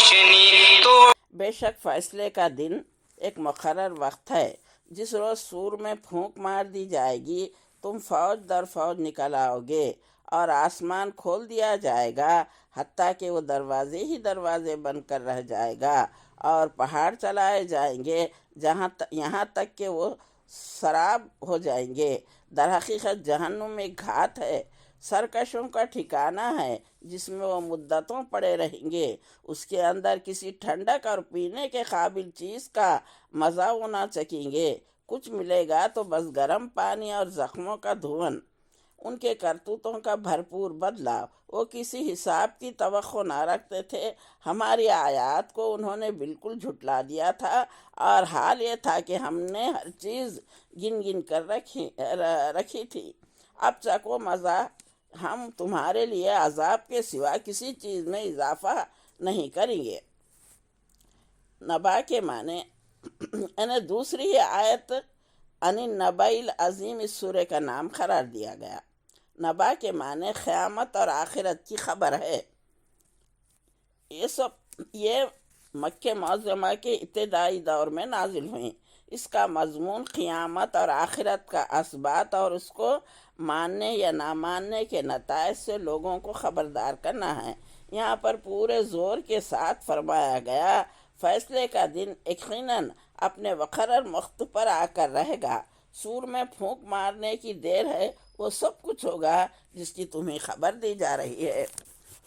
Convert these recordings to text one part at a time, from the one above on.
روشنی تو بے شک فیصلے کا دن ایک مقرر وقت ہے، جس روز سور میں پھونک مار دی جائے گی، تم فوج در فوج نکل آؤ گے اور آسمان کھول دیا جائے گا حتیٰ کہ وہ دروازے ہی دروازے بن کر رہ جائے گا، اور پہاڑ چلائے جائیں گے یہاں تک کہ وہ سراب ہو جائیں گے۔ در حقیقت جہنم ایک گھات ہے، سرکشوں کا ٹھکانہ ہے، جس میں وہ مدتوں پڑے رہیں گے۔ اس کے اندر کسی ٹھنڈک اور پینے کے قابل چیز کا مزہ وہ نہ چکیں گے، کچھ ملے گا تو بس گرم پانی اور زخموں کا دھون۔ ان کے کرتوتوں کا بھرپور بدلہ، وہ کسی حساب کی توقع نہ رکھتے تھے، ہماری آیات کو انہوں نے بالکل جھٹلا دیا تھا، اور حال یہ تھا کہ ہم نے ہر چیز گن گن کر رکھی تھی۔ اب چکو مزہ، ہم تمہارے لیے عذاب کے سوا کسی چیز میں اضافہ نہیں کریں گے۔ نبا کے معنی انہیں دوسری آیت ان النبأ العظیم اس سورہ کا نام قرار دیا گیا۔ نبا کے معنی قیامت اور آخرت کی خبر ہے۔ یہ مکہ معظمہ کے ابتدائی دور میں نازل ہوئیں۔ اس کا مضمون قیامت اور آخرت کا اثبات اور اس کو ماننے یا نہ ماننے کے نتائج سے لوگوں کو خبردار کرنا ہے۔ یہاں پر پورے زور کے ساتھ فرمایا گیا، فیصلے کا دن یقیناً اپنے مقرر وقت پر آ کر رہے گا۔ سور میں پھونک مارنے کی دیر ہے، وہ سب کچھ ہوگا جس کی تمہیں خبر دی جا رہی ہے۔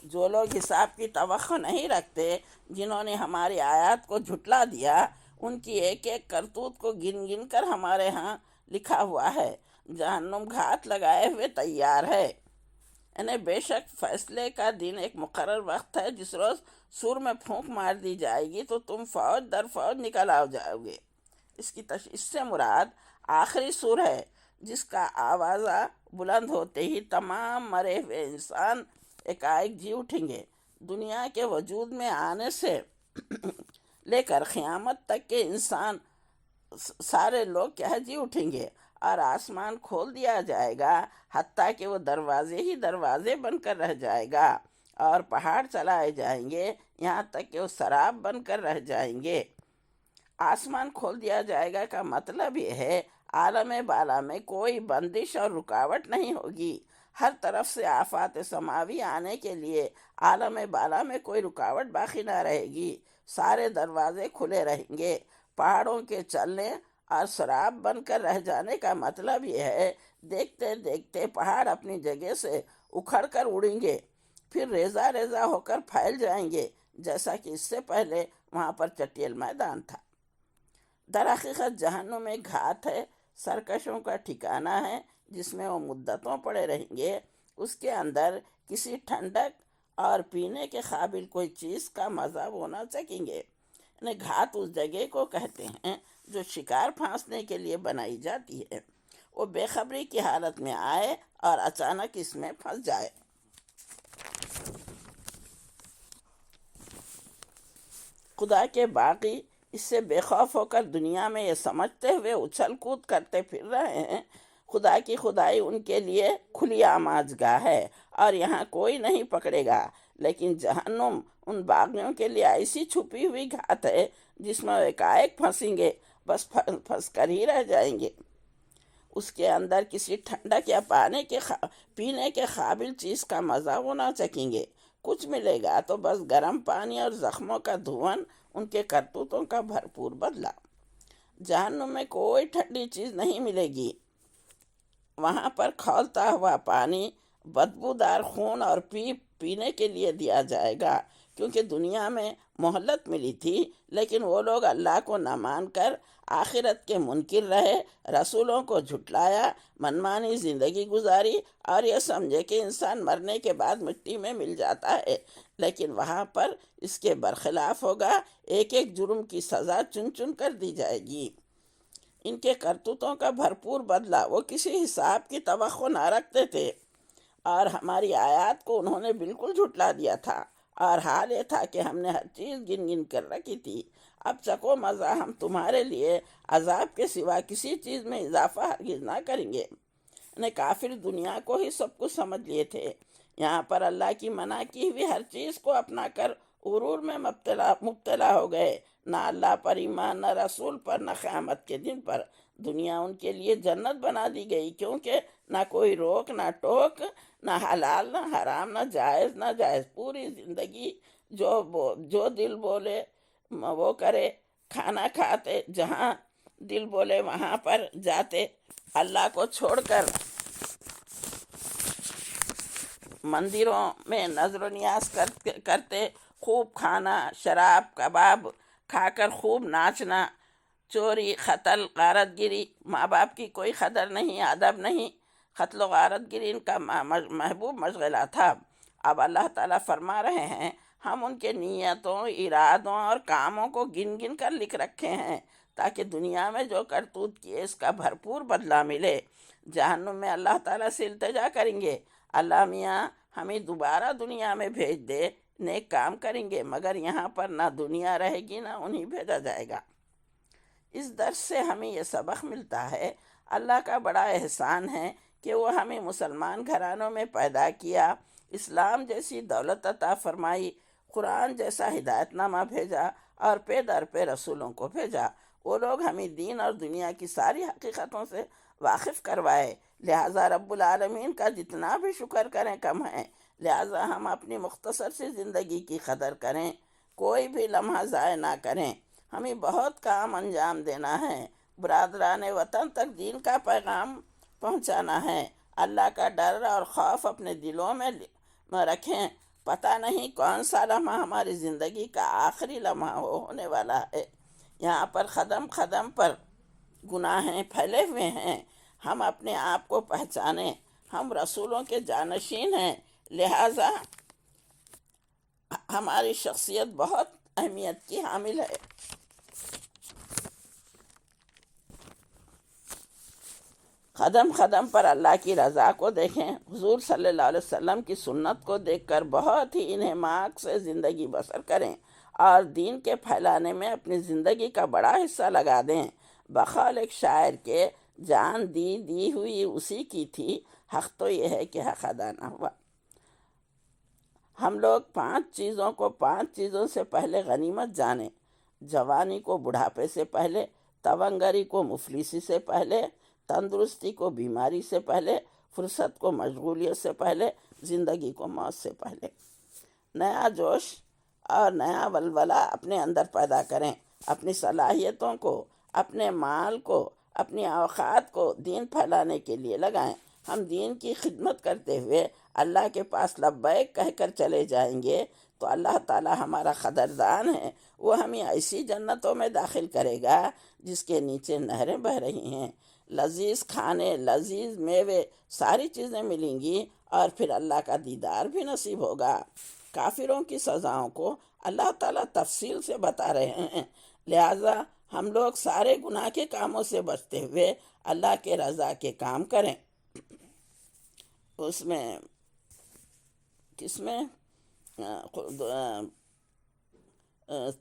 جو لوگ حساب کی توقع نہیں رکھتے، جنہوں نے ہماری آیات کو جھٹلا دیا، ان کی ایک ایک کرتوت کو گن گن کر ہمارے ہاں لکھا ہوا ہے، جہنم گھات لگائے ہوئے تیار ہے۔ انہیں بے شک فیصلے کا دن ایک مقرر وقت ہے، جس روز سور میں پھونک مار دی جائے گی تو تم فوج در فوج نکل آ جاؤ گے۔ اس سے مراد آخری سور ہے، جس کا آوازہ بلند ہوتے ہی تمام مرے ہوئے انسان ایک جی اٹھیں گے۔ دنیا کے وجود میں آنے سے لے کر قیامت تک کے انسان سارے لوگ جی اٹھیں گے، اور آسمان کھول دیا جائے گا حتیٰ کہ وہ دروازے ہی دروازے بن کر رہ جائے گا، اور پہاڑ چلائے جائیں گے یہاں تک کہ وہ سراب بن کر رہ جائیں گے۔ آسمان کھول دیا جائے گا کا مطلب یہ ہے عالم بالا میں کوئی بندش اور رکاوٹ نہیں ہوگی۔ ہر طرف سے آفات سماوی آنے کے لیے عالم بالا میں کوئی رکاوٹ باقی نہ رہے گی، سارے دروازے کھلے رہیں گے۔ پہاڑوں کے چلنے اور سراب بن کر رہ جانے کا مطلب یہ ہے دیکھتے دیکھتے پہاڑ اپنی جگہ سے اکھڑ کر اڑیں گے، پھر ریزہ ریزہ ہو کر پھیل جائیں گے، جیسا کہ اس سے پہلے وہاں پر چٹیل میدان تھا۔ در حقیقت جہنم ایک گھات ہے، سرکشوں کا ٹھکانہ ہے، جس میں وہ مدتوں پڑے رہیں گے۔ اس کے اندر کسی ٹھنڈک اور پینے کے قابل کوئی چیز کا مزہ وہ نہ چکیں گے۔ گھات اس جگہ کو کہتے ہیں جو شکار پھانسنے کے لیے بنائی جاتی ہے، وہ بے خبری کی حالت میں آئے اور اچانک اس میں پھنس جائے۔ خدا کے باغی اس سے بے خوف ہو کر دنیا میں یہ سمجھتے ہوئے اچھل کود کرتے پھر رہے ہیں خدا کی خدائی ان کے لیے کھلی آماج گاہ ہے اور یہاں کوئی نہیں پکڑے گا، لیکن جہنم ان باغیوں کے لیے ایسی چھپی ہوئی گھات ہے جس میں ایک پھنسیں گے، بس پھنس کر ہی رہ جائیں گے۔ اس کے اندر کسی ٹھنڈک یا پینے کے قابل چیز کا مزہ وہ نہ چکیں گے، کچھ ملے گا تو بس گرم پانی اور زخموں کا دھون، ان کے کرتوتوں کا بھرپور بدلہ۔ جہنم میں کوئی ٹھنڈی چیز نہیں ملے گی، وہاں پر کھولتا ہوا پانی، بدبودار خون اور پینے کے لیے دیا جائے گا، کیونکہ دنیا میں مہلت ملی تھی، لیکن وہ لوگ اللہ کو نہ مان کر آخرت کے منکر رہے، رسولوں کو جھٹلایا، منمانی زندگی گزاری اور یہ سمجھے کہ انسان مرنے کے بعد مٹی میں مل جاتا ہے، لیکن وہاں پر اس کے برخلاف ہوگا، ایک ایک جرم کی سزا چن چن کر دی جائے گی۔ ان کے کرتوتوں کا بھرپور بدلہ، وہ کسی حساب کی توقع نہ رکھتے تھے اور ہماری آیات کو انہوں نے بالکل جھٹلا دیا تھا، اور حال یہ تھا کہ ہم نے ہر چیز گن گن کر رکھی تھی۔ اب چکو مزہ، ہم تمہارے لیے عذاب کے سوا کسی چیز میں اضافہ ہرگز نہ کریں گے۔ کافر دنیا کو ہی سب کچھ سمجھ لیے تھے، یہاں پر اللہ کی منع کی ہوئی ہر چیز کو اپنا کر غرور میں مبتلا ہو گئے، نہ اللہ پر ایمان، نہ رسول پر، نہ قیامت کے دن پر۔ دنیا ان کے لیے جنت بنا دی گئی، کیونکہ نہ کوئی روک نہ ٹوک، نہ حلال نہ حرام، نہ جائز نہ جائز، پوری زندگی جو دل بولے وہ کرے، کھانا کھاتے، جہاں دل بولے وہاں پر جاتے، اللہ کو چھوڑ کر مندروں میں نظر و نیاز کرتے، خوب کھانا، شراب کباب کھا کر خوب ناچنا، چوری قتل غارت گری، ماں باپ کی کوئی قدر نہیں، ادب نہیں، قتل و غارت گری ان کا محبوب مشغلہ تھا۔ اب اللہ تعالیٰ فرما رہے ہیں ہم ان کے نیتوں، ارادوں اور کاموں کو گن گن کر لکھ رکھے ہیں، تاکہ دنیا میں جو کرتوت کیے اس کا بھرپور بدلہ ملے۔ جہنم میں اللہ تعالیٰ سے التجا کریں گے، اللہ میاں ہمیں دوبارہ دنیا میں بھیج دے، نیک کام کریں گے، مگر یہاں پر نہ دنیا رہے گی نہ انہیں بھیجا جائے گا۔ اس درس سے ہمیں یہ سبق ملتا ہے، اللہ کا بڑا احسان ہے کہ وہ ہمیں مسلمان گھرانوں میں پیدا کیا، اسلام جیسی دولت عطا فرمائی، قرآن جیسا ہدایت نامہ بھیجا اور پے در پہ رسولوں کو بھیجا۔ وہ لوگ ہمیں دین اور دنیا کی ساری حقیقتوں سے واقف کروائے، لہٰذا رب العالمین کا جتنا بھی شکر کریں کم ہے۔ لہٰذا ہم اپنی مختصر سی زندگی کی قدر کریں، کوئی بھی لمحہ ضائع نہ کریں۔ ہمیں بہت کام انجام دینا ہے، برادران وطن تک دین کا پیغام پہنچانا ہے۔ اللہ کا ڈر اور خوف اپنے دلوں میں رکھیں، پتہ نہیں کون سا لمحہ ہماری زندگی کا آخری لمحہ ہونے والا ہے۔ یہاں پر قدم قدم پر گناہیں پھیلے ہوئے ہیں، ہم اپنے آپ کو پہچانیں، ہم رسولوں کے جانشین ہیں، لہٰذا ہماری شخصیت بہت اہمیت کی حامل ہے۔ قدم قدم پر اللہ کی رضا کو دیکھیں، حضور صلی اللہ علیہ وسلم کی سنت کو دیکھ کر بہت ہی انہماک سے زندگی بسر کریں اور دین کے پھیلانے میں اپنی زندگی کا بڑا حصہ لگا دیں۔ بقول ایک شاعر کے، جان دی ہوئی اسی کی تھی، حق تو یہ ہے کہ حق ادا نہ ہوا۔ ہم لوگ 5 چیزوں کو 5 چیزوں سے پہلے غنیمت جانیں: جوانی کو بڑھاپے سے پہلے، تونگری کو مفلسی سے پہلے، تندرستی کو بیماری سے پہلے، فرصت کو مشغولیت سے پہلے، زندگی کو موت سے پہلے۔ نیا جوش اور نیا ولولہ اپنے اندر پیدا کریں، اپنی صلاحیتوں کو، اپنے مال کو، اپنی اوقات کو دین پھیلانے کے لیے لگائیں۔ ہم دین کی خدمت کرتے ہوئے اللہ کے پاس لبیک کہہ کر چلے جائیں گے تو اللہ تعالیٰ ہمارا قدردان ہے، وہ ہمیں ایسی جنتوں میں داخل کرے گا جس کے نیچے نہریں بہہ رہی ہیں، لذیذ کھانے، لذیذ میوے، ساری چیزیں ملیں گی، اور پھر اللہ کا دیدار بھی نصیب ہوگا۔ کافروں کی سزاؤں کو اللہ تعالیٰ تفصیل سے بتا رہے ہیں، لہٰذا ہم لوگ سارے گناہ کے کاموں سے بچتے ہوئے اللہ کے رضا کے کام کریں۔ اس میں کس میں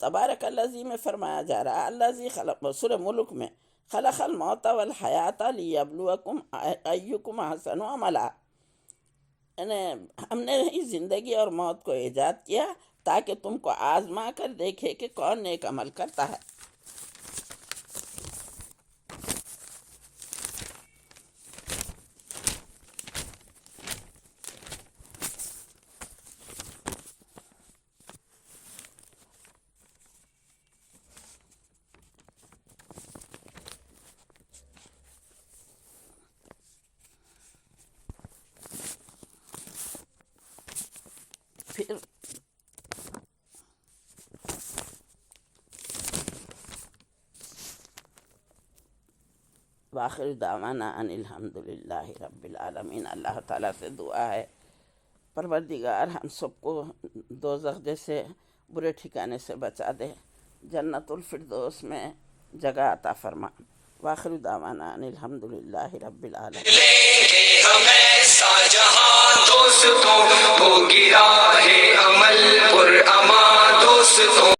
تبارک الذی میں فرمایا جا رہا ہے، الذی خلق، سورہ ملک میں، خلق الموت والحیات لیبلوکم ایکم احسن عملا، یعنی ہم نے ہی زندگی اور موت کو ایجاد کیا تاکہ تم کو آزما کر دیکھے کہ کون نیک عمل کرتا ہے۔ پھر وآخر دعوانا ان الحمدللہ رب العالمین۔ اللہ تعالیٰ سے دعا ہے پروردگار ہم سب کو دوزخ جیسے برے ٹھکانے سے بچا دے، جنت الفردوس میں جگہ عطا فرما۔ وآخر دعوانا ان الحمدللہ رب العالمین۔ ہمیں ساجہاں دوستوں ہو گرا ہے عمل پر اما دوستوں